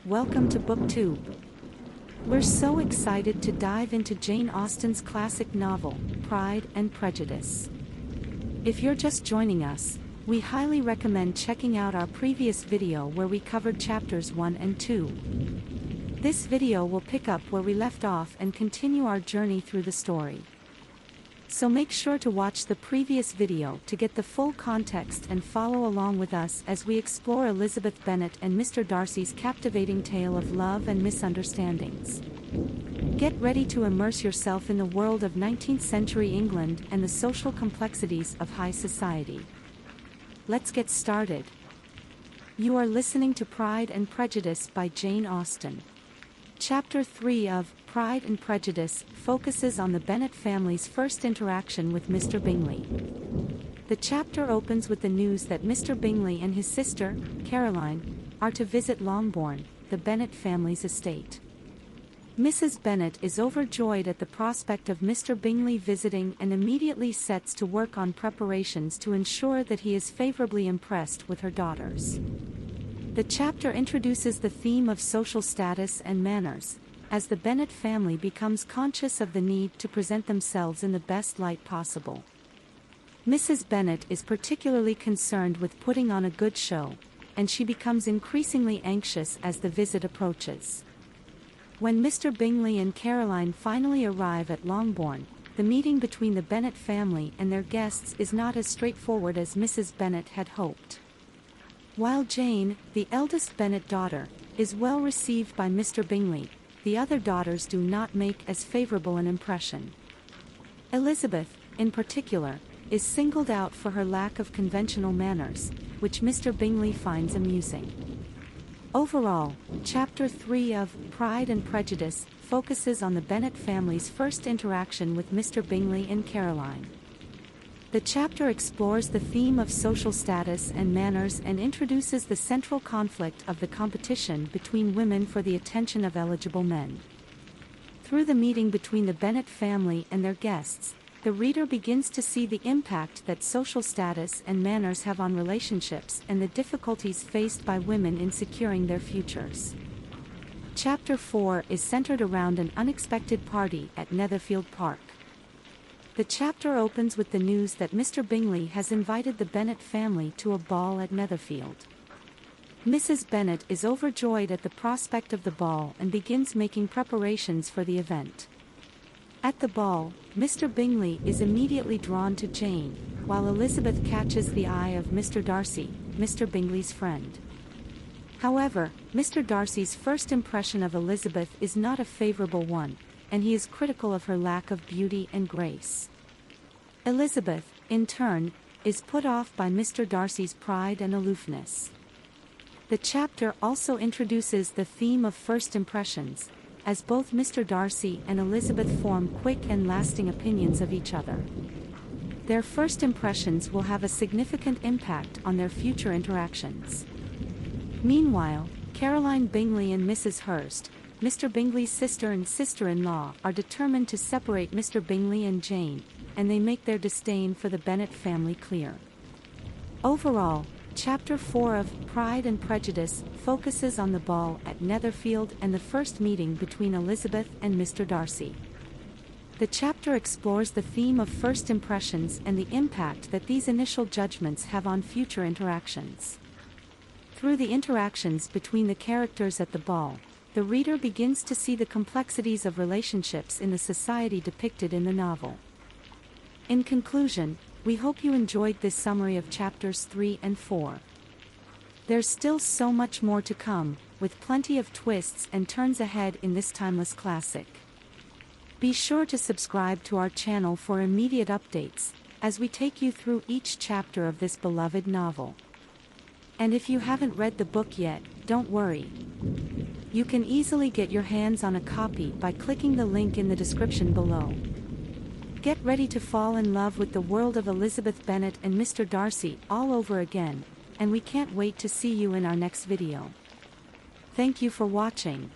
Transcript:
Welcome to Booktube. We're so excited to dive into Jane Austen's classic novel, Pride and Prejudice. If you're just joining us, we highly recommend checking out our previous video where we covered chapters 1 and 2. This video will pick up where we left off and continue our journey through the story. So make sure to watch the previous video to get the full context and follow along with us as we explore Elizabeth Bennet and Mr. Darcy's captivating tale of love and misunderstandings. Get ready to immerse yourself in the world of 19th century England and the social complexities of high society. Let's get started. You are listening to Pride and Prejudice by Jane Austen. Chapter 3 of Pride and Prejudice focuses on the Bennet family's first interaction with Mr. Bingley. The chapter opens with the news that Mr. Bingley and his sister, Caroline, are to visit Longbourn, the Bennet family's estate. Mrs. Bennet is overjoyed at the prospect of Mr. Bingley visiting and immediately sets to work on preparations to ensure that he is favorably impressed with her daughters. The chapter introduces the theme of social status and manners, as the Bennet family becomes conscious of the need to present themselves in the best light possible. Mrs. Bennet is particularly concerned with putting on a good show, and she becomes increasingly anxious as the visit approaches. When Mr. Bingley and Caroline finally arrive at Longbourn, the meeting between the Bennet family and their guests is not as straightforward as Mrs. Bennet had hoped. While Jane, the eldest Bennet daughter, is well received by Mr. Bingley, the other daughters do not make as favorable an impression. Elizabeth, in particular, is singled out for her lack of conventional manners, which Mr. Bingley finds amusing. Overall, Chapter 3 of Pride and Prejudice focuses on the Bennet family's first interaction with Mr. Bingley and Caroline. The chapter explores the theme of social status and manners and introduces the central conflict of the competition between women for the attention of eligible men. Through the meeting between the Bennet family and their guests, the reader begins to see the impact that social status and manners have on relationships and the difficulties faced by women in securing their futures. Chapter 4 is centered around an unexpected party at Netherfield Park. The chapter opens with the news that Mr. Bingley has invited the Bennet family to a ball at Netherfield. Mrs. Bennet is overjoyed at the prospect of the ball and begins making preparations for the event. At the ball, Mr. Bingley is immediately drawn to Jane, while Elizabeth catches the eye of Mr. Darcy, Mr. Bingley's friend. However, Mr. Darcy's first impression of Elizabeth is not a favorable one, and he is critical of her lack of beauty and grace. Elizabeth, in turn, is put off by Mr. Darcy's pride and aloofness. The chapter also introduces the theme of first impressions, as both Mr. Darcy and Elizabeth form quick and lasting opinions of each other. Their first impressions will have a significant impact on their future interactions. Meanwhile, Caroline Bingley and Mrs. Hurst, Mr. Bingley's sister and sister-in-law, are determined to separate Mr. Bingley and Jane, and they make their disdain for the Bennet family clear. Overall, Chapter 4 of Pride and Prejudice focuses on the ball at Netherfield and the first meeting between Elizabeth and Mr. Darcy. The chapter explores the theme of first impressions and the impact that these initial judgments have on future interactions. Through the interactions between the characters at the ball, the reader begins to see the complexities of relationships in the society depicted in the novel. In conclusion, we hope you enjoyed this summary of chapters 3 and 4. There's still so much more to come, with plenty of twists and turns ahead in this timeless classic. Be sure to subscribe to our channel for immediate updates, as we take you through each chapter of this beloved novel. And if you haven't read the book yet, don't worry. You can easily get your hands on a copy by clicking the link in the description below. Get ready to fall in love with the world of Elizabeth Bennet and Mr. Darcy all over again, and we can't wait to see you in our next video. Thank you for watching.